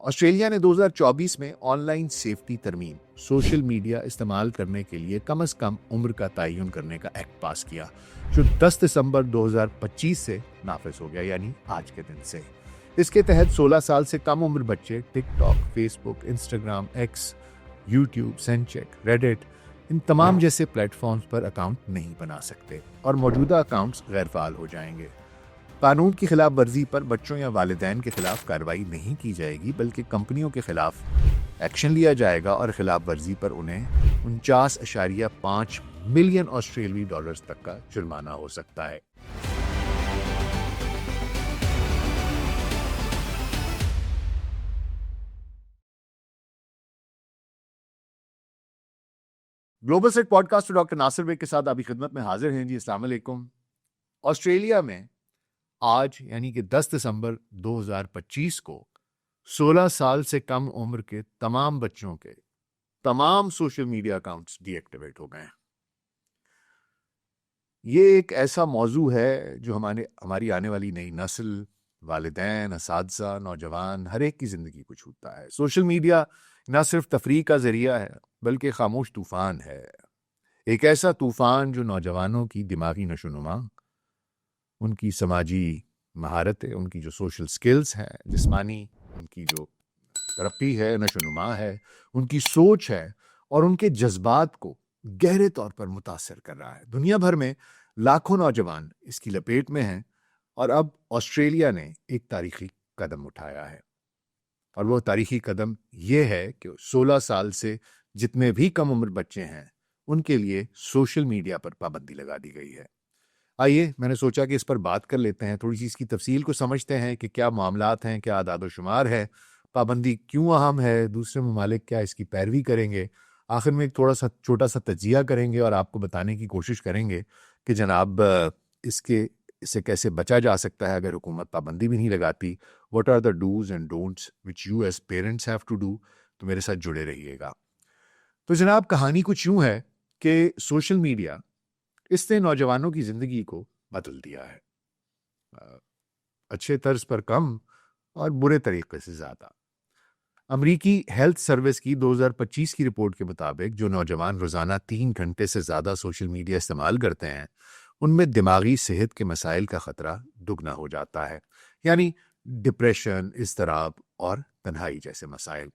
Australia ने 2024 में online safety तरमीम सोशल मीडिया इस्तेमाल करने के लिए कम से कम उम्र का तयन करने का एक्ट पास किया, जो 10 दिसंबर 2025 से नाफिज हो गया, यानी आज के दिन से। इसके तहत 16 साल से कम उम्र बच्चे TikTok, Facebook, Instagram, X, YouTube, सेंचेक, रेडिट, इन तमाम जैसे प्लेटफॉर्म्स पर अकाउंट नहीं बना सकते और मौजूदा अकाउंट्स गैर फाल हो जाएंगे। कानून की खिलाफ वर्जी पर बच्चों या वालिदैन के खिलाफ कार्रवाई नहीं की जाएगी, बल्कि कंपनियों के खिलाफ एक्शन लिया जाएगा और खिलाफ वर्जी पर उन्हें 49.5 मिलियन ऑस्ट्रेलियाई डॉलर्स तक का जुर्माना हो सकता है। Global set podcast doctor Nasir Beg के साथ आपकी खिदमत में हाजिर हैं जी। अस्सलाम वालेकुम। ऑस्ट्रेलिया में आज यानी कि 10 दिसंबर 2025 को 16 साल से कम उम्र के तमाम बच्चों के तमाम सोशल मीडिया अकाउंट्स डीएक्टिवेट हो गए हैं। ये एक ऐसा मौजू है जो हमारी आने वाली नई नस्ल, वालिदैन, असातिज़ा, नौजवान, हर एक की ज़िंदगी को छूता है। सोशल मीडिया न सिर्फ तफरीह का ज़रिया है, बल्कि खामोश तूफ़ान है। एक ऐसा तूफ़ान जो नौजवानों की दिमागी नशोनुमा, उनकी समाजी महारतें, उनकी जो सोशल स्किल्स हैं, जिस्मानी उनकी जो तरक्की है, नशोनुमा है, उनकी सोच है और उनके जज्बात को गहरे तौर पर मुतासर कर रहा है। दुनिया भर में लाखों नौजवान इसकी लपेट में हैं और अब ऑस्ट्रेलिया ने एक तारीखी कदम उठाया है। और वो तारीखी कदम ये है कि 16 साल से जितने भी कम उम्र बच्चे हैं, उनके लिए सोशल मीडिया पर पाबंदी लगा दी गई है। आइए, मैंने सोचा कि इस पर बात कर लेते हैं, थोड़ी सी इसकी तफसील को समझते हैं कि क्या मामलात हैं, क्या आदाद शुमार है, पाबंदी क्यों अहम है, दूसरे ममालिक क्या इसकी पैरवी करेंगे। आखिर में एक थोड़ा सा छोटा सा तजिया करेंगे और आपको बताने की कोशिश करेंगे कि जनाब इससे कैसे बचा जा सकता है अगर हुकूमत पाबंदी भी नहीं लगाती। What are the dos and don'ts which you as parents have to do. तो मेरे साथ जुड़े रहिएगा। तो जनाब, कहानी कुछ यूं है कि सोशल मीडिया, इसने नौजवानों की जिंदगी को बदल दिया है, अच्छे तर्ज पर कम और बुरे तरीके से ज्यादा। अमरीकी हेल्थ सर्विस की 2025 की रिपोर्ट के मुताबिक जो नौजवान रोजाना 3 घंटे से ज्यादा सोशल मीडिया इस्तेमाल करते हैं, उनमें दिमागी सेहत के मसाइल का खतरा दुगना हो जाता है, यानी डिप्रेशन, इज़्तिराब और तन्हाई जैसे मसाइल।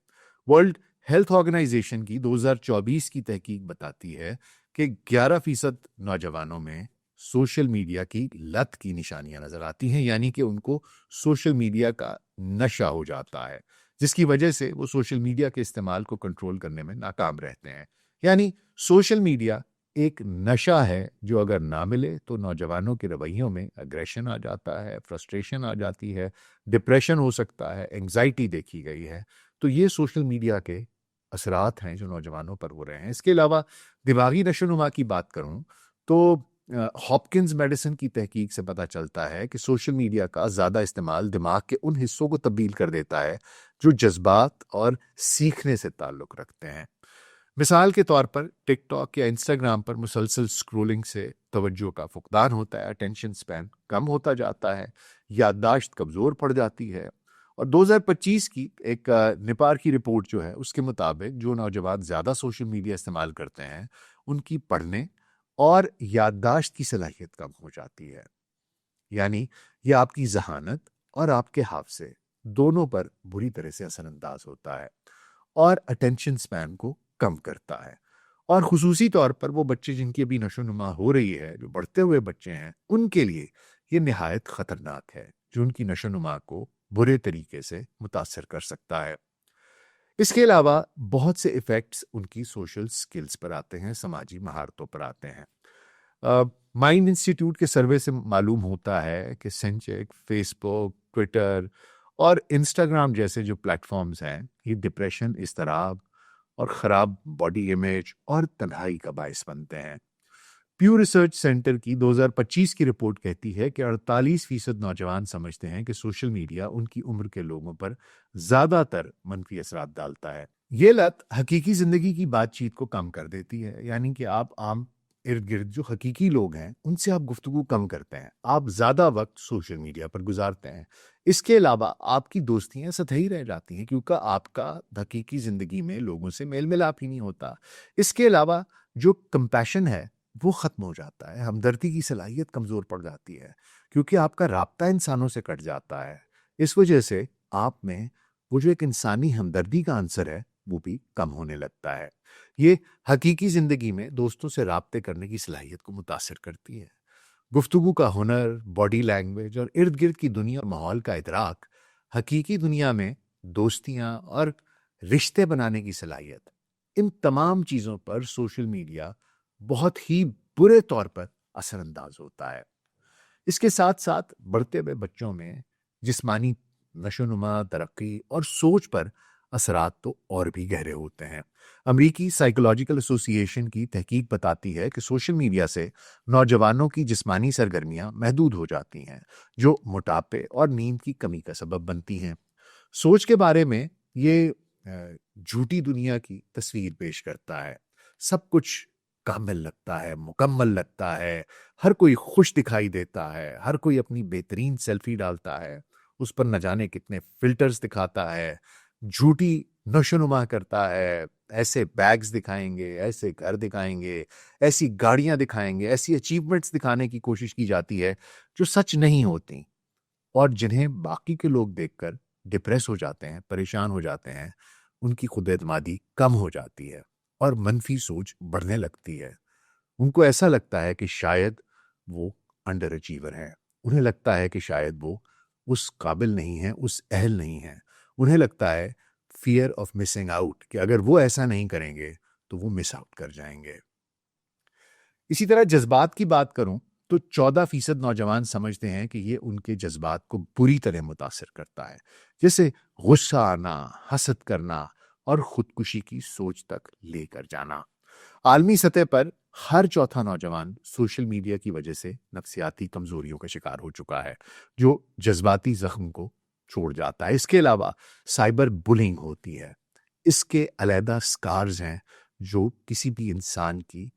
वर्ल्ड हेल्थ ऑर्गेनाइजेशन की 2024 की तहकीक बताती है कि 11% नौजवानों में सोशल मीडिया की लत की निशानियां नजर आती हैं, यानी कि उनको सोशल मीडिया का नशा हो जाता है, जिसकी वजह से वो सोशल मीडिया के इस्तेमाल को कंट्रोल करने में नाकाम रहते हैं। यानी सोशल मीडिया एक नशा है जो अगर ना मिले तो नौजवानों के रवैयों में अग्रेशन आ जाता है, फ्रस्ट्रेशन आ जाती है, डिप्रेशन हो सकता है, एंग्जाइटी देखी गई है। तो ये सोशल मीडिया के असरात हैं जो नौजवानों पर हो रहे हैं। इसके अलावा दिमागी नशोनुमा की बात करूं तो हॉपकिंस मेडिसिन की तहकीक से पता चलता है कि सोशल मीडिया का ज़्यादा इस्तेमाल दिमाग के उन हिस्सों को तब्दील कर देता है जो जज्बात और सीखने से ताल्लुक़ रखते हैं। मिसाल के तौर पर टिकटॉक या इंस्टाग्राम पर मुसलसल स्क्रोलिंग से तवज्जो का फुकदान होता है, अटेंशन स्पैन कम होता जाता है, याददाश्त कमज़ोर पड़ जाती है। और 2025 की एक निपार की रिपोर्ट जो है, उसके मुताबिक जो नौजवान ज़्यादा सोशल मीडिया इस्तेमाल करते हैं, उनकी पढ़ने और याददाश्त की सलाहियत कम हो जाती है। यानी ये आपकी जहानत और आपके हाफजे दोनों पर बुरी तरह से असरअंदाज होता है और अटेंशन स्पैन को कम करता है। और खुसूसी तौर पर वो बच्चे जिनकी अभी नशोनुमा हो रही है, जो बढ़ते हुए बच्चे हैं, उनके लिए ये निहायत खतरनाक है, जो उनकी नशोनुमा को बुरे तरीके से मुतासर कर सकता है। इसके अलावा बहुत से इफेक्ट्स उनकी सोशल स्किल्स पर आते हैं, समाजी महारतों पर आते हैं। माइंड इंस्टीट्यूट के सर्वे से मालूम होता है कि सेंचेक, फेसबुक, ट्विटर और इंस्टाग्राम जैसे जो प्लेटफॉर्म्स हैं, ये डिप्रेशन, इज़्तिराब और ख़राब बॉडी इमेज और तन्हाई का बायस बनते हैं। प्यू रिसर्च सेंटर की 2025 की रिपोर्ट कहती है कि 48% नौजवान समझते हैं कि सोशल मीडिया उनकी उम्र के लोगों पर ज़्यादातर मनफी असरात डालता है। ये लत हकीकी ज़िंदगी की बातचीत को कम कर देती है, यानी कि आप आम इर्द गिर्द जो हकीकी लोग हैं उनसे आप गुफ्तगू कम करते हैं, आप ज़्यादा वक्त सोशल मीडिया पर गुजारते हैं। इसके अलावा आपकी दोस्तियां सतही रह जाती हैं क्योंकि आपका हकीकी ज़िंदगी में लोगों से मेल मिलाप ही नहीं होता। इसके अलावा जो कंपैशन है वो ख़त्म हो जाता है, हमदर्दी की सलाहियत कमज़ोर पड़ जाती है क्योंकि आपका राब्ता इंसानों से कट जाता है। इस वजह से आप में वो जो एक इंसानी हमदर्दी का आंसर है वो भी कम होने लगता है। ये हकीकी ज़िंदगी में दोस्तों से राब्ते करने की सलाहियत को मुतासिर करती है। गुफ्तगू का हुनर, बॉडी लैंग्वेज और इर्द गिर्द की दुनिया और माहौल का इदराक, हकीकी दुनिया में दोस्तियां और रिश्ते बनाने की सलाहियत, इन तमाम चीज़ों पर सोशल मीडिया बहुत ही बुरे तौर पर असरअंदाज होता है। इसके साथ साथ बढ़ते हुए बच्चों में जिस्मानी नशोनुमा, तरक्की और सोच पर असरात तो और भी गहरे होते हैं। अमरीकी साइकोलॉजिकल एसोसिएशन की तहकीक बताती है कि सोशल मीडिया से नौजवानों की जिस्मानी सरगर्मियां महदूद हो जाती हैं, जो मोटापे और नींद की कमी का सबब बनती हैं। सोच के बारे में ये झूठी दुनिया की तस्वीर पेश करता है। सब कुछ कामिल लगता है, मुकम्मल लगता है, हर कोई खुश दिखाई देता है, हर कोई अपनी बेहतरीन सेल्फी डालता है, उस पर न जाने कितने फिल्टर्स दिखाता है, झूठी नशोनुमा करता है, ऐसे बैग्स दिखाएंगे, ऐसे घर दिखाएंगे, ऐसी गाड़ियां दिखाएंगे, ऐसी अचीवमेंट्स दिखाने की कोशिश की जाती है जो सच नहीं होती और जिन्हें बाकी के लोग देखकर डिप्रेस हो जाते हैं, परेशान हो जाते हैं, उनकी खुद एतमादी कम हो जाती है और मनफी सोच बढ़ने लगती है। उनको ऐसा लगता है कि शायद वो अंडर अचीवर हैं। उन्हें लगता है कि शायद वो उस काबिल नहीं है, उस अहल नहीं है। उन्हें लगता है फियर ऑफ मिसिंग आउट कि अगर वो ऐसा नहीं करेंगे तो वो मिस आउट कर जाएंगे। इसी तरह जज्बात की बात करूं तो 14% नौजवान समझते हैं कि ये उनके जज्बात को बुरी तरह मुतासिर करता है, जैसे गुस्सा आना, हसद करना और खुदकुशी की सोच तक लेकर जाना। आलमी सतह पर हर चौथा नौजवान सोशल मीडिया की वजह से नफ्सियाती कमजोरियों का शिकार हो चुका है, जो जज्बाती जख्म को छोड़ जाता है। इसके अलावा साइबर बुलिंग होती है। इसके अलहदा स्कार्स हैं जो किसी भी इंसान की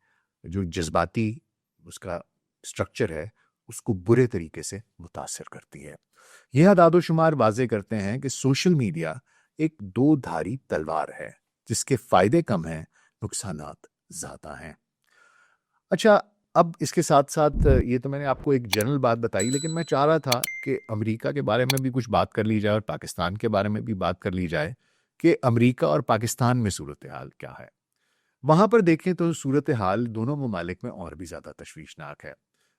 जो जज्बाती उसका स्ट्रक्चर है उसको बुरे तरीके से मुतासर करती है। यह अदादोशुमार वाजे करते हैं कि सोशल मीडिया एक दो धारी तलवार है, जिसके फायदे कम हैं, नुकसानात ज्यादा हैं। अच्छा, अब इसके साथ साथ ये तो मैंने आपको एक जनरल बात बताई, लेकिन मैं चाह रहा था कि अमेरिका के बारे में भी कुछ बात कर ली जाए और पाकिस्तान के बारे में भी बात कर ली जाए कि अमेरिका और पाकिस्तान में सूरत हाल क्या है। वहां पर देखें तो सूरत हाल दोनों ममालिक में और भी ज्यादा तशवीशनाक है।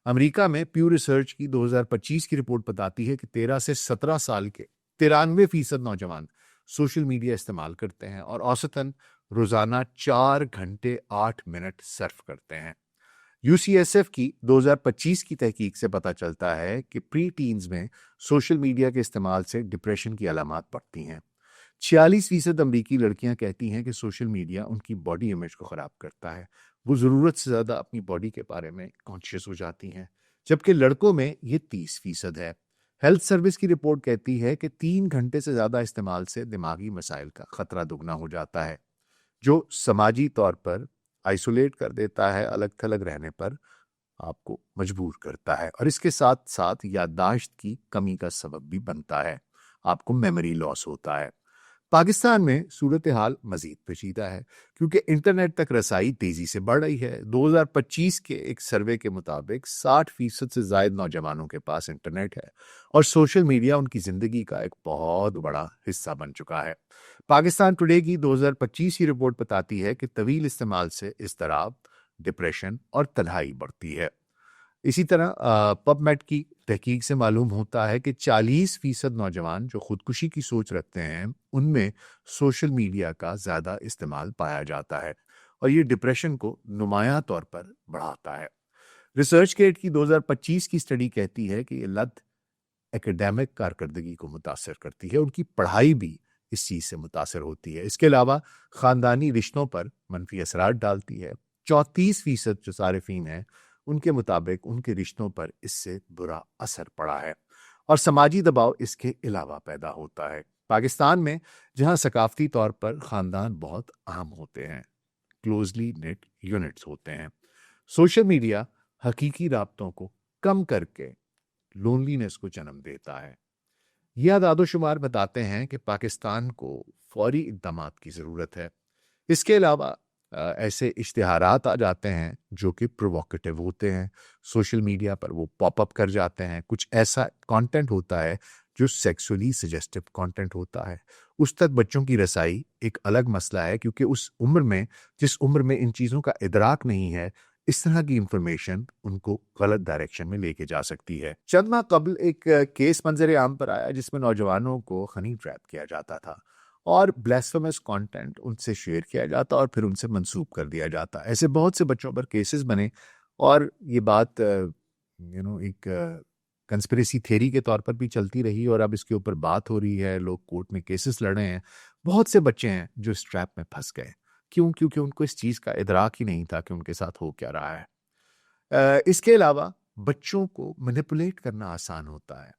अमेरिका में प्यू रिसर्च की 2025 की रिपोर्ट बताती है कि 13 से 17 साल के 93% नौजवान सोशल मीडिया इस्तेमाल करते हैं और औसतन रोजाना 4 घंटे 8 मिनट सर्फ करते हैं। यूसीएसएफ की 2025 की तहकीक से पता चलता है कि प्री टीन्स में सोशल मीडिया के इस्तेमाल से डिप्रेशन की अलामात बढ़ती हैं। 46% अमरीकी लड़कियां कहती हैं कि सोशल मीडिया उनकी बॉडी इमेज को ख़राब करता है। वो ज़रूरत से ज़्यादा अपनी बॉडी के बारे में कॉन्शियस हो जाती हैं, जबकि लड़कों में ये 30% है। हेल्थ सर्विस की रिपोर्ट कहती है कि 3 घंटे से ज़्यादा इस्तेमाल से दिमागी मसाइल का खतरा दुगना हो जाता है, जो समाजी तौर पर आइसोलेट कर देता है, अलग थलग रहने पर आपको मजबूर करता है और इसके साथ साथ याददाश्त की कमी का सबब भी बनता है। आपको मेमोरी लॉस होता है। पाकिस्तान में सूरत हाल मजीद पेचीदा है क्योंकि इंटरनेट तक रसाई तेजी से बढ़ रही है। 2025 के एक सर्वे के मुताबिक 60% से ज्यादा नौजवानों के पास इंटरनेट है और सोशल मीडिया उनकी जिंदगी का एक बहुत बड़ा हिस्सा बन चुका है। पाकिस्तान टुडे की 2025 की रिपोर्ट बताती है कि तवील इस्तेमाल से इज़्तिराब, डिप्रेशन और तन्हाई बढ़ती है। इसी तरह पबमेड की तहकीक से मालूम होता है कि 40% नौजवान जो खुदकुशी की सोच रखते हैं उनमें सोशल मीडिया का ज़्यादा इस्तेमाल पाया जाता है और ये डिप्रेशन को नुमायां तौर पर बढ़ाता है। रिसर्च गेट की 2025 की स्टडी कहती है कि ये लत एकेडमिक कारकर्दगी को मुतासर करती है, उनकी पढ़ाई भी इस चीज़ से मुतासर होती है। इसके अलावा ख़ानदानी रिश्तों पर मनफी असरात डालती है। 34% जो सारिफीन हैं उनके मुताबिक उनके रिश्तों पर इससे बुरा असर पड़ा है और समाजी दबाव इसके अलावा पैदा होता है। पाकिस्तान में जहां सकाफती तौर पर ख़ानदान बहुत आम होते हैं, क्लोजली नेट यूनिट्स होते हैं, सोशल मीडिया हकीकी राब्तों को कम करके लोनलीनेस को जन्म देता है। ये आदादोशुमार बताते हैं कि पाकिस्तान को फौरी इक़दामात की ज़रूरत है। इसके अलावा ऐसे इश्तिहारात आ जाते हैं जो कि प्रोवोकेटिव होते हैं। सोशल मीडिया पर वो पॉपअप कर जाते हैं। कुछ ऐसा कंटेंट होता है जो सेक्सुअली सजेस्टिव कंटेंट होता है। उस तक बच्चों की रसाई एक अलग मसला है, क्योंकि उस उम्र में, जिस उम्र में इन चीज़ों का इदराक नहीं है, इस तरह की इंफॉर्मेशन उनको गलत डायरेक्शन में लेके जा सकती है। चंद माह कबल एक केस मंजर आम पर आया जिसमें नौजवानों को हनी ट्रैप किया जाता था और ब्लास्फेमस कंटेंट उनसे शेयर किया जाता और फिर उनसे मंसूब कर दिया जाता। ऐसे बहुत से बच्चों पर केसेस बने और ये बात एक कंस्पिरेसी थ्योरी के तौर पर भी चलती रही और अब इसके ऊपर बात हो रही है, लोग कोर्ट में केसेस लड़ रहे हैं। बहुत से बच्चे हैं जो इस ट्रैप में फंस गए। क्यों? क्योंकि उनको इस चीज़ का इदराक ही नहीं था कि उनके साथ हो क्या रहा है। इसके अलावा बच्चों को मैनिपुलेट करना आसान होता है।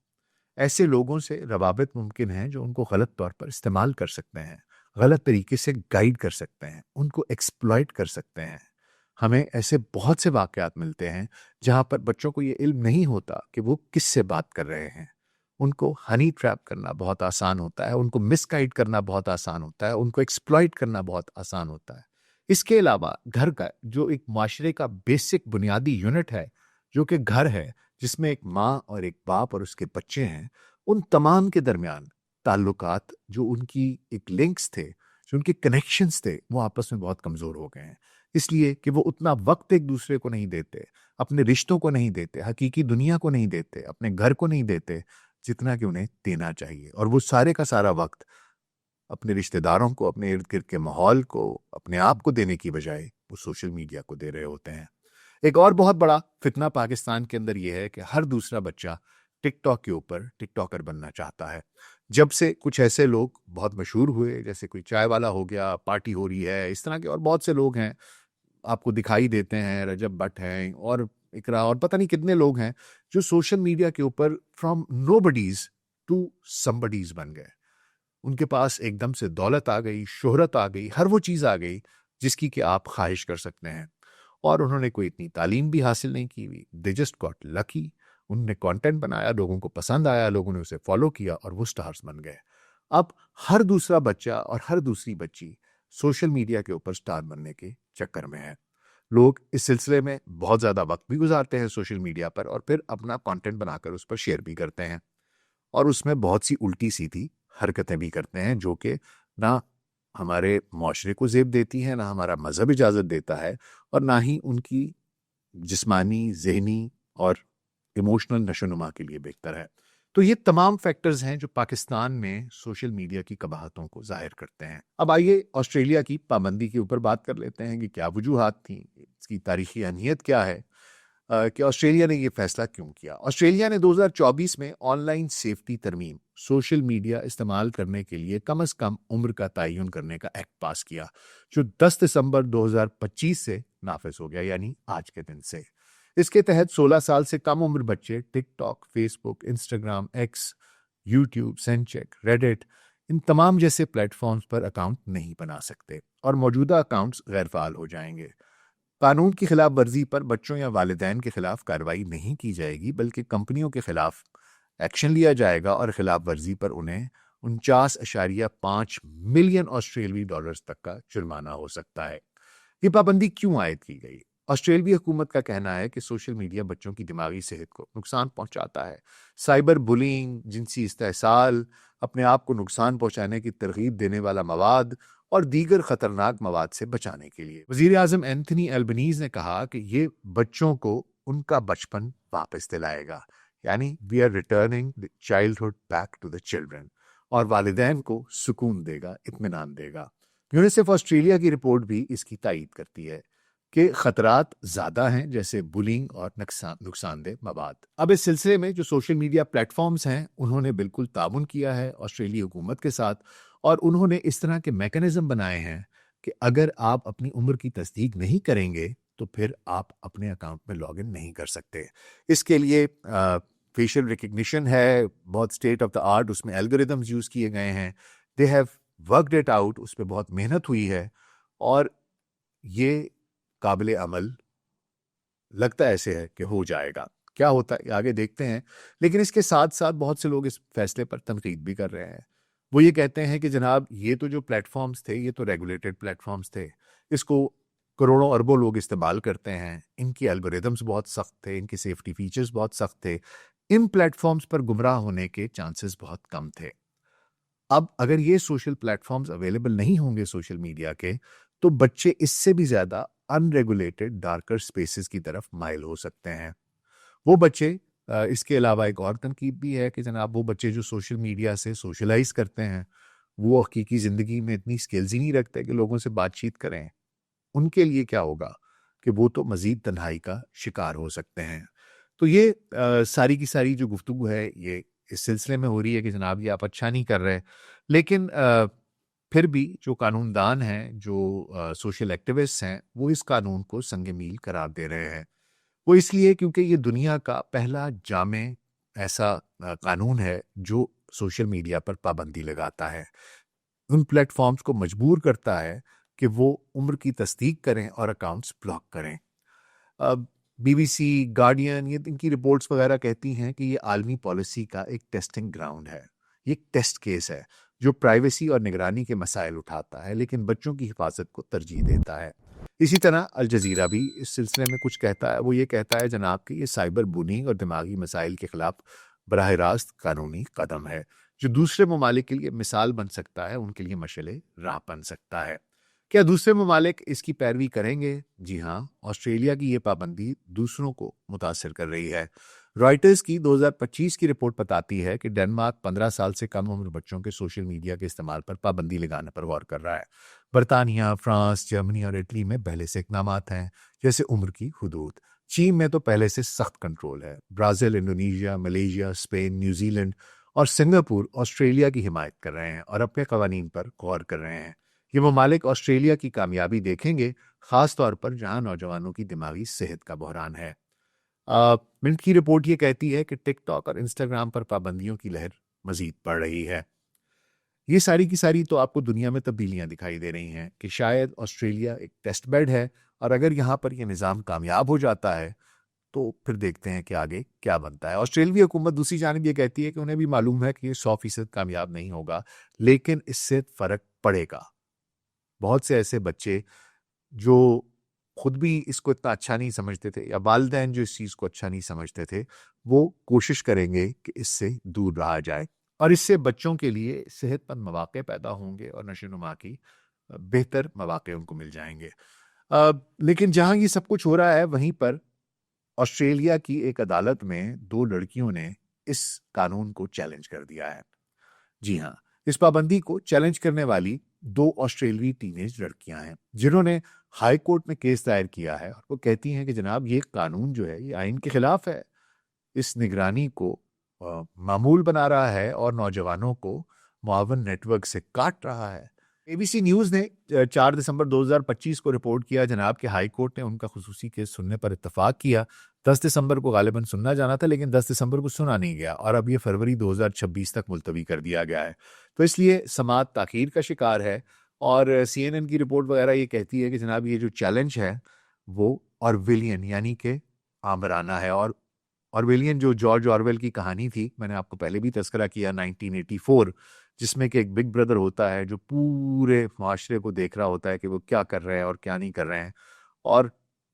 ऐसे लोगों से रवाबित मुमकिन है जो उनको गलत तौर पर इस्तेमाल कर सकते हैं, गलत तरीके से गाइड कर सकते हैं, उनको एक्सप्लॉइट कर सकते हैं। हमें ऐसे बहुत से वाक़यात मिलते हैं जहाँ पर बच्चों को ये इल्म नहीं होता कि वो किससे बात कर रहे हैं। उनको हनी ट्रैप करना बहुत आसान होता है, उनको मिसगाइड करना बहुत आसान होता है, उनको एक्सप्लॉइट करना बहुत आसान होता है। इसके अलावा घर का जो एक माशरे का बेसिक बुनियादी यूनिट है, जो कि घर है, जिसमें एक माँ और एक बाप और उसके बच्चे हैं, उन तमाम के दरमियान ताल्लुकात, जो उनकी एक लिंक्स थे, जो उनके कनेक्शंस थे, वो आपस में बहुत कमज़ोर हो गए हैं। इसलिए कि वो उतना वक्त एक दूसरे को नहीं देते, अपने रिश्तों को नहीं देते, हकीकी दुनिया को नहीं देते, अपने घर को नहीं देते, जितना कि उन्हें देना चाहिए। और वो सारे का सारा वक्त अपने रिश्तेदारों को, अपने इर्द गिर्द के माहौल को, अपने आप को देने की बजाय वो सोशल मीडिया को दे रहे होते हैं। एक और बहुत बड़ा फितना पाकिस्तान के अंदर यह है कि हर दूसरा बच्चा टिकटॉक के ऊपर टिकटॉकर बनना चाहता है। जब से कुछ ऐसे लोग बहुत मशहूर हुए, जैसे कोई चाय वाला हो गया, पार्टी हो रही है, इस तरह के और बहुत से लोग हैं आपको दिखाई देते हैं, रजब भट्ट हैं और इकरा और पता नहीं कितने लोग हैं जो सोशल मीडिया के ऊपर फ्रॉम नोबडीज टू समबडीज बन गए। उनके पास एकदम से दौलत आ गई, शोहरत आ गई, हर वो चीज़ आ गई जिसकी कि आप ख्वाहिश कर सकते हैं। और उन्होंने कोई इतनी तालीम भी हासिल नहीं की हुई। They just got lucky. उन्होंने कंटेंट बनाया, लोगों को पसंद आया, लोगों ने उसे फॉलो किया और वो स्टार्स बन गए। अब हर दूसरा बच्चा और हर दूसरी बच्ची सोशल मीडिया के ऊपर स्टार बनने के चक्कर में है। लोग इस सिलसिले में बहुत ज़्यादा वक्त भी गुजारते हैं सोशल मीडिया पर और फिर अपना कंटेंट बनाकर उस पर शेयर भी करते हैं और उसमें बहुत सी उल्टी सीधी हरकतें भी करते हैं जो कि ना हमारे माशरे को ज़ेब देती हैं, ना हमारा मज़हब इजाज़त देता है और ना ही उनकी जिस्मानी, ज़हनी और इमोशनल नशोनुमा के लिए बेहतर है। तो ये तमाम फैक्टर्स हैं जो पाकिस्तान में सोशल मीडिया की कबाहतों को ज़ाहिर करते हैं। अब आइए ऑस्ट्रेलिया की पाबंदी के ऊपर बात कर लेते हैं कि क्या वजूहात थी, इसकी तारीखी अहमियत क्या है, कि ऑस्ट्रेलिया ने ये फैसला क्यों किया। ऑस्ट्रेलिया ने 2024 में ऑनलाइन सेफ्टी तरमीम, सोशल मीडिया इस्तेमाल करने के लिए कम से कम उम्र का तयन करने का एक्ट पास किया, जो 10 दिसंबर 2025 से नाफिज हो गया, यानी आज के दिन से। इसके तहत 16 साल से कम उम्र बच्चे TikTok, Facebook, Instagram, X, YouTube, सेंचेक, रेडिट, इन तमाम जैसे प्लेटफॉर्म्स पर अकाउंट नहीं बना सकते और मौजूदा अकाउंट्स गैर फाल हो जाएंगे। कानून की खिलाफ वर्जी पर बच्चों या वालिदैन के खिलाफ कार्रवाई नहीं की जाएगी, बल्कि कंपनियों के खिलाफ एक्शन लिया जाएगा और खिलाफ वर्जी पर उन्हें 49.5 मिलियन ऑस्ट्रेलियाई डॉलर्स तक का जुर्माना हो सकता है। ये पाबंदी क्यों आयद की गई? ऑस्ट्रेलियाई हुकूमत का कहना है कि सोशल मीडिया बच्चों की दिमागी सेहत को नुकसान पहुंचाता है। साइबर बुलिंग, जिनसी इस्तेहसाल, अपने आप को नुकसान पहुंचाने की तरगीब देने वाला मवाद और दीगर खतरनाक मवाद से बचाने के लिए वज़ीर आज़म एंथनी एल्बनीज़ ने कहा कि ये बच्चों को उनका बचपन वापस दिलाएगा, यानी we are returning the childhood back to the children, और वालिदैन को सुकून देगा, इत्मीनान देगा। यूनिसेफ ऑस्ट्रेलिया की रिपोर्ट भी इसकी तायीद करती है कि खतरात ज़्यादा हैं, जैसे बुलिंग और नुकसानदेह मवाद। अब इस सिलसिले में जो सोशल मीडिया प्लेटफॉर्म्स हैं, उन्होंने बिल्कुल ताउन किया है ऑस्ट्रेलिया हुकूमत के साथ और उन्होंने इस तरह के मैकेनिज्म बनाए हैं कि अगर आप अपनी उम्र की तस्दीक नहीं करेंगे तो फिर आप अपने अकाउंट में लॉग इन नहीं कर सकते। इसके लिए फेशियल रिकग्निशन है, बहुत स्टेट ऑफ द आर्ट उसमें एल्गोरिदम्स यूज़ किए गए हैं। They have worked it out, उस पर बहुत मेहनत हुई है और ये काबिल अमल लगता ऐसे है कि हो जाएगा। क्या होता है आगे देखते हैं। लेकिन इसके साथ साथ बहुत से लोग इस फैसले पर तनकीद भी कर रहे हैं। वो ये कहते हैं कि जनाब ये तो जो प्लेटफॉर्म्स थे ये तो रेगुलेटेड प्लेटफॉर्म्स थे, इसको करोड़ों अरबों लोग इस्तेमाल करते हैं, इनकी एल्गोरिदम्स बहुत सख्त थे, इनके सेफ्टी फीचर्स बहुत सख्त थे, इन प्लेटफॉर्म्स पर गुमराह होने के चांसेस बहुत कम थे। अब अगर ये सोशल प्लेटफॉर्म्स अवेलेबल नहीं होंगे सोशल मीडिया के, तो बच्चे इससे भी ज्यादा अनरेगुलेटेड डार्कर स्पेसेस की तरफ माइल हो सकते हैं। वो बच्चे इसके अलावा एक और तनकीद भी है कि जनाब वो बच्चे जो सोशल मीडिया से सोशलाइज करते हैं, वो हकीकी ज़िंदगी में इतनी स्किल्स ही नहीं रखते कि लोगों से बातचीत करें। उनके लिए क्या होगा कि वो तो मज़ीद तन्हाई का शिकार हो सकते हैं। तो ये सारी की सारी जो गुफ्तगू है ये इस सिलसिले में हो रही है कि जनाब ये आप अच्छा नहीं कर रहे। लेकिन फिर भी जो कानूनदान हैं, जो सोशल एक्टिविस्ट्स हैं, वो इस कानून को संग मील करार दे रहे हैं। वो इसलिए क्योंकि ये दुनिया का पहला जामे ऐसा कानून है जो सोशल मीडिया पर पाबंदी लगाता है। उन प्लेटफॉर्म्स को मजबूर करता है कि वो उम्र की तस्दीक करें और अकाउंट्स ब्लॉक करें। अब बीबीसी, गार्डियन, ये इनकी रिपोर्ट्स वगैरह कहती हैं कि ये आलमी पॉलिसी का एक टेस्टिंग ग्राउंड है। ये एक टेस्ट केस है जो प्राइवेसी और निगरानी के मसाइल उठाता है लेकिन बच्चों की हिफाजत को तरजीह देता है। इसी तरह अल जजीरा भी इस सिलसिले में कुछ कहता है। वो ये कहता है जनाब कि ये साइबर बुलिंग और दिमागी मसाइल के खिलाफ बराह रास्त कानूनी कदम है जो दूसरे ममालिक के लिए मिसाल बन सकता है, उनके लिए मशले राह बन सकता है। क्या दूसरे ममालिक इसकी पैरवी करेंगे? जी हाँ, ऑस्ट्रेलिया की ये पाबंदी दूसरों को मुतासर कर रही है। रॉयटर्स की 2025 की रिपोर्ट बताती है कि डेनमार्क 15 साल से कम उम्र बच्चों के सोशल मीडिया के इस्तेमाल पर पाबंदी लगाने पर गौर कर रहा है। बरतानिया, फ्रांस, जर्मनी और इटली में पहले से इकदाम हैं, जैसे उम्र की हदूद। चीन में तो पहले से सख्त कंट्रोल है। Brazil, Indonesia, Malaysia, Spain, New Zealand और सिंगापुर ऑस्ट्रेलिया की हिमायत कर रहे हैं और अपने कवानीन पर गौर कर रहे हैं। ये ममालिक ऑस्ट्रेलिया की कामयाबी देखेंगे, खास तौर पर जहां नौजवानों की दिमागी सेहत का बहरान है। मिंट की रिपोर्ट ये कहती है कि टिकटॉक और इंस्टाग्राम पर पाबंदियों की लहर मजीद बढ़ रही है। ये सारी की सारी तो आपको दुनिया में तब्दीलियां दिखाई दे रही हैं कि शायद ऑस्ट्रेलिया एक टेस्ट बेड है और अगर यहाँ पर यह निज़ाम कामयाब हो जाता है तो फिर देखते हैं कि आगे क्या बनता है। ऑस्ट्रेलियाई हुकूमत दूसरी जानिब ये कहती है कि उन्हें भी मालूम है कि ये 100% कामयाब नहीं होगा, लेकिन इससे फ़र्क पड़ेगा। बहुत से ऐसे बच्चे जो खुद भी इसको इतना अच्छा नहीं समझते थे या वालिदैन जो इस चीज़ को अच्छा नहीं समझते थे, वो कोशिश करेंगे कि इससे दूर रहा जाए और इससे बच्चों के लिए सेहतमंद मौके पैदा होंगे और नशो-नुमा की बेहतर मौके उनको मिल जाएंगे। लेकिन जहाँ ये सब कुछ हो रहा है वहीं पर ऑस्ट्रेलिया की एक अदालत में 2 लड़कियों ने इस कानून को चैलेंज कर दिया है। जी हाँ, इस पाबंदी को चैलेंज करने वाली 2 ऑस्ट्रेलियाई टीनेज लड़कियां हैं जिन्होंने हाई कोर्ट में केस दायर किया है और वो कहती हैं कि जनाब ये कानून जो है ये आइन के खिलाफ है। इस निगरानी को मामूल बना रहा है और नौजवानों को मुआवन नेटवर्क से काट रहा है। एबीसी न्यूज़ ने 4 दिसंबर 2025 को रिपोर्ट किया जनाब कि हाई कोर्ट ने उनका खुसूसी केस सुनने पर इत्तफाक किया। 10 दिसंबर को गालिबन सुनना जाना था लेकिन 10 दिसंबर को सुना नहीं गया और अब ये फरवरी 2026 तक मुलतवी कर दिया गया है। तो इसलिए समाअत ताख़ीर का शिकार है और सीएनएन की रिपोर्ट वगैरह ये कहती है कि जनाब ये जो चैलेंज है वो ऑरवेलियन यानी कि आमराना है। और ऑरवेलियन जो जॉर्ज ऑरवेल की कहानी थी, मैंने आपको पहले भी तज़किरा किया 1984, जिसमें कि एक बिग ब्रदर होता है जो पूरे माशरे को देख रहा होता है कि वो क्या कर रहे हैं और क्या नहीं कर रहे हैं और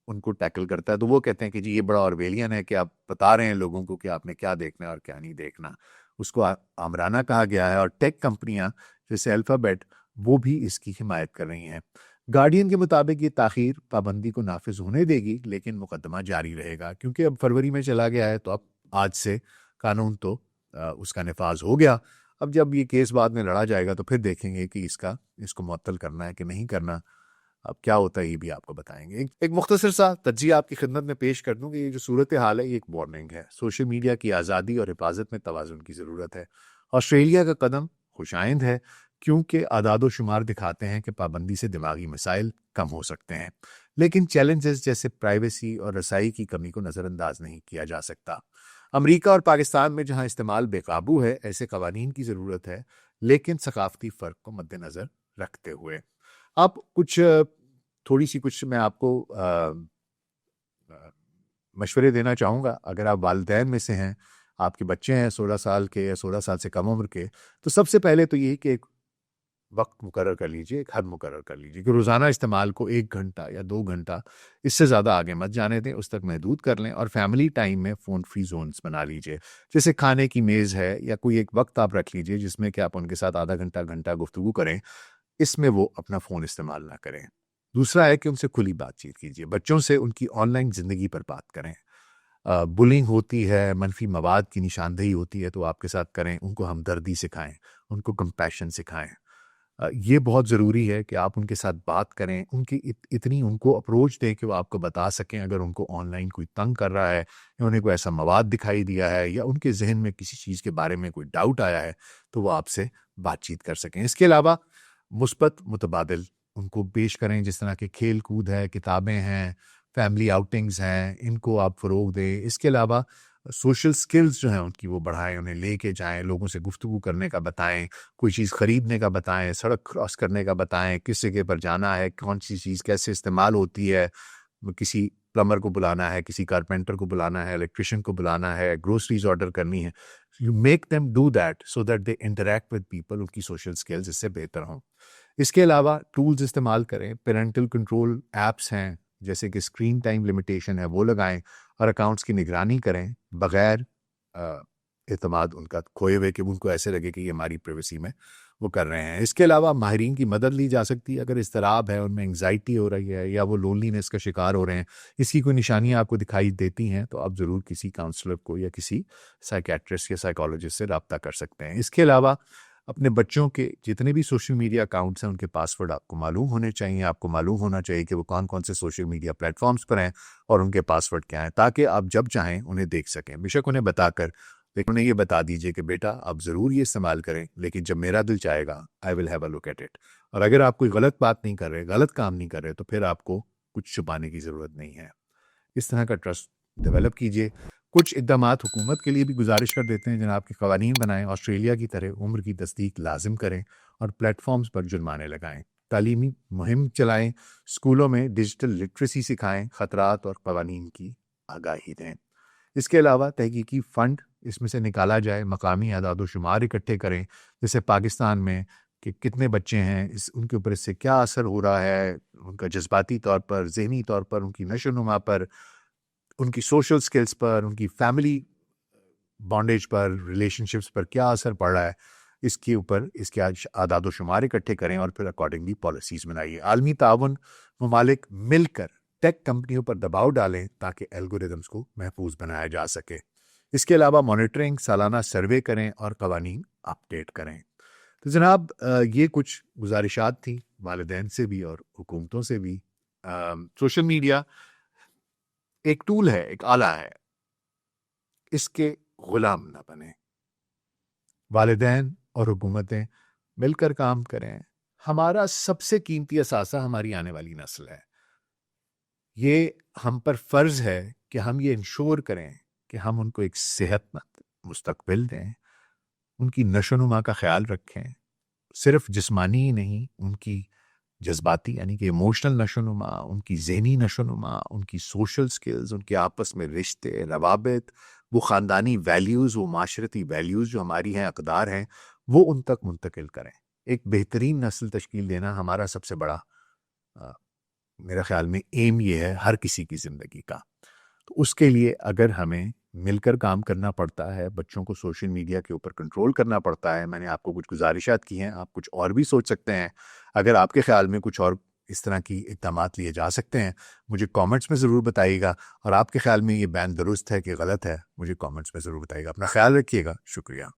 उनको टैकल करता है। तो वो कहते हैं कि जी ये बड़ा ऑरवेलियन है कि आप बता रहे हैं लोगों को कि आपने क्या देखना है और क्या नहीं देखना। उसको आमराना कहा गया है और टेक कंपनियां जैसे अल्फ़ाबेट वो भी इसकी हिमायत कर रही हैं। गार्डियन के मुताबिक ये ताख़ीर पाबंदी को नाफिज होने देगी लेकिन मुकदमा जारी रहेगा क्योंकि अब फरवरी में चला गया है तो अब आज से कानून तो उसका नफाज हो गया। अब जब ये केस बाद में लड़ा जाएगा तो फिर देखेंगे कि इसको मुअत्तल करना है कि नहीं करना। अब क्या होता है ये भी आपको बताएंगे। एक मुख्तसर सा तज्जिया आपकी खिदमत में पेश कर दूं कि ये जो सूरत हाल है ये एक वार्निंग है। सोशल मीडिया की आज़ादी और हिफाजत में तवाज़ुन की ज़रूरत है। ऑस्ट्रेलिया का कदम खुशाइंद है क्योंकि आदाद शुमार दिखाते हैं कि पाबंदी से दिमागी मसाइल कम हो सकते हैं, लेकिन चैलेंजेस जैसे प्राइवेसी और रसाई की कमी को नज़रअंदाज नहीं किया जा सकता। अमरीका और पाकिस्तान में जहां इस्तेमाल बेकाबू है ऐसे कवानीन की ज़रूरत है, लेकिन सकाफती फ़र्क को मद्देनज़र रखते हुए। अब कुछ थोड़ी सी कुछ मैं आपको मशवरे देना चाहूँगा, अगर आप वालिदैन में से हैं, आपके बच्चे हैं 16 साल के या 16 साल से कम उम्र के, तो सबसे पहले तो यही कि एक वक्त मुकर्रर कर लीजिए, एक हद मुकर्रर कर लीजिए कि रोज़ाना इस्तेमाल को 1 घंटा या 2 घंटा, इससे ज़्यादा आगे मत जाने दें, उस तक महदूद कर लें। और फैमिली टाइम में फ़ोन फ्री ज़ोन्स बना लीजिए। जैसे खाने की मेज़ है या कोई एक वक्त आप रख लीजिए जिसमें कि आप उनके साथ आधा घंटा, घंटा गुफ्तगू करें, इसमें वो अपना फ़ोन इस्तेमाल ना करें। दूसरा है कि उनसे खुली बातचीत कीजिए, बच्चों से उनकी ऑनलाइन ज़िंदगी पर बात करें। बुलिंग होती है, मनफी मवाद की निशानदेही होती है, तो आपके साथ करें, उनको हमदर्दी सिखाएँ, उनको कंपैशन सिखाएँ। ये बहुत ज़रूरी है कि आप उनके साथ बात करें, उनकी इतनी उनको अप्रोच दें कि वो आपको बता सकें अगर उनको ऑनलाइन कोई तंग कर रहा है या उन्हें कोई ऐसा मवाद दिखाई दिया है या उनके ज़हन में किसी चीज़ के बारे में कोई डाउट आया है, तो वो आपसे बातचीत कर सकें। इसके अलावा मुस्बत मुतबादिल उनको पेश करें, जिस तरह के खेल-कूद है, किताबें हैं, फैमिली आउटिंग्स हैं, इनको आप फ़रोग़ दें। इसके अलावा सोशल स्किल्स जो हैं उनकी वो बढ़ाएँ, उन्हें लेके जाएँ, लोगों से गुफ्तगू करने का बताएँ, कोई चीज़ ख़रीदने का बताएँ, सड़क क्रॉस करने का बताएँ, किस जगह पर जाना है, कौन-सी चीज़ कैसे इस्तेमाल होती है, किसी प्लम्बर को बुलाना है, किसी कारपेंटर को बुलाना है, इलेक्ट्रिशियन को बुलाना है, ग्रोसरीज़ ऑर्डर करनी है। You make them do that so that they interact with people, उनकी सोशल स्किल्स इससे बेहतर हों। इसके अलावा टूल्स इस्तेमाल करें, पैरेंटल कंट्रोल ऐप्स हैं, जैसे कि स्क्रीन टाइम लिमिटेशन है, वो लगाएँ और अकाउंट्स की निगरानी करें, बगैर एतमाद उनका खोए हुए कि उनको ऐसे लगे कि ये हमारी प्राइवेसी में वो कर रहे हैं। इसके अलावा माहिरीन की मदद ली जा सकती है, अगर इज़्तिराब है, उनमें एंग्ज़ायटी हो रही है या वो लोनलीनेस का शिकार हो रहे हैं, इसकी कोई निशानियाँ आपको दिखाई देती हैं, तो आप ज़रूर किसी काउंसलर को या किसी साइकियाट्रिस्ट या साइकोलॉजिस्ट से राब्ता कर सकते हैं। इसके अलावा अपने बच्चों के जितने भी सोशल मीडिया अकाउंट्स हैं, उनके पासवर्ड आपको मालूम होने चाहिए। आपको मालूम होना चाहिए कि वो कौन-कौन से सोशल मीडिया प्लेटफ़ॉर्म्स पर हैं और उनके पासवर्ड क्या हैं, ताकि आप जब चाहें उन्हें देख सकें। बेशक उन्हें बताकर, लेकिन उन्हें ये बता दीजिए कि बेटा आप ज़रूर ये इस्तेमाल करें, लेकिन जब मेरा दिल चाहेगा I will have a look at it. और अगर आप कोई गलत बात नहीं कर रहे, गलत काम नहीं कर रहे, तो फिर आपको कुछ छुपाने की ज़रूरत नहीं है। इस तरह का ट्रस्ट डेवलप कीजिए। कुछ इक़दामात हुकूमत के लिए भी गुजारिश कर देते हैं, जनाब कि क़वानीन बनाएँ, ऑस्ट्रेलिया की तरह उम्र की तस्दीक लाज़िम करें और प्लेटफ़ॉर्म्स पर जुर्माने लगाएँ। तालीमी मुहिम चलाएँ, स्कूलों में डिजिटल लिटरेसी सिखाएँ, ख़तरात और क़वानीन की आगाही दें। इसके अलावा तहकीकी फ़ंड इसमें से निकाला जाए, मकामी अदाद-ओ-शुमार इकट्ठे करें, जैसे पाकिस्तान में कि कितने बच्चे हैं, उनके ऊपर इससे क्या असर हो रहा है, उनका जज्बाती तौर पर, ज़हनी तौर पर, उनकी नशो-नुमा पर, उनकी सोशल स्किल्स पर, उनकी फैमिली बॉन्डेज पर, रिलेशनशिप्स पर क्या असर पड़ रहा है, इसके ऊपर इसके आदाद-ओ-शुमार इकट्ठे करें और फिर अकॉर्डिंगली पॉलिसीज़ बनाइए। आलमी ताउन ममालिक मिलकर टेक कंपनियों पर दबाव डालें ताकि एल्गोरिदम्स को महफूज बनाया जा सके। इसके अलावा मॉनिटरिंग, सालाना सर्वे करें और क़वानीन अपडेट करें। तो जनाब ये कुछ गुजारिशात थी वालिदैन से भी और हुकूमतों से भी। सोशल मीडिया एक टूल है, एक आला है, इसके गुलाम ना बने। वालिदैन और हुकूमतें मिलकर काम करें। हमारा सबसे कीमती असासा हमारी आने वाली नस्ल है। ये हम पर फ़र्ज़ है कि हम ये इंश्योर करें कि हम उनको एक सेहतमंद मुस्तक़बिल दें, उनकी नशो-नुमा का ख़्याल रखें। सिर्फ़ जिस्मानी ही नहीं, उनकी जज़्बाती यानी कि इमोशनल नशो-नुमा, उनकी ज़हनी नशो-नुमा, उनकी सोशल स्किल्स, उनके आपस में रिश्ते, रवाबित, वो ख़ानदानी वैल्यूज़, वो माशरती वैल्यूज़ जो हमारी हैं, अक़दार हैं, वो उन तक मुंतकिल करें। एक बेहतरीन नस्ल तश्कील देना हमारा सबसे बड़ा मेरा ख़्याल में एम ये है हर किसी की ज़िंदगी का। तो उसके लिए अगर हमें मिलकर काम करना पड़ता है, बच्चों को सोशल मीडिया के ऊपर कंट्रोल करना पड़ता है। मैंने आपको कुछ गुजारिशात की हैं, आप कुछ और भी सोच सकते हैं। अगर आपके ख़्याल में कुछ और इस तरह की इक़दामात लिए जा सकते हैं, मुझे कमेंट्स में ज़रूर बताइएगा। और आपके ख़्याल में ये बैन दुरुस्त है कि गलत है, मुझे कमेंट्स में ज़रूर बताइएगा। अपना ख़्याल रखिएगा। शुक्रिया।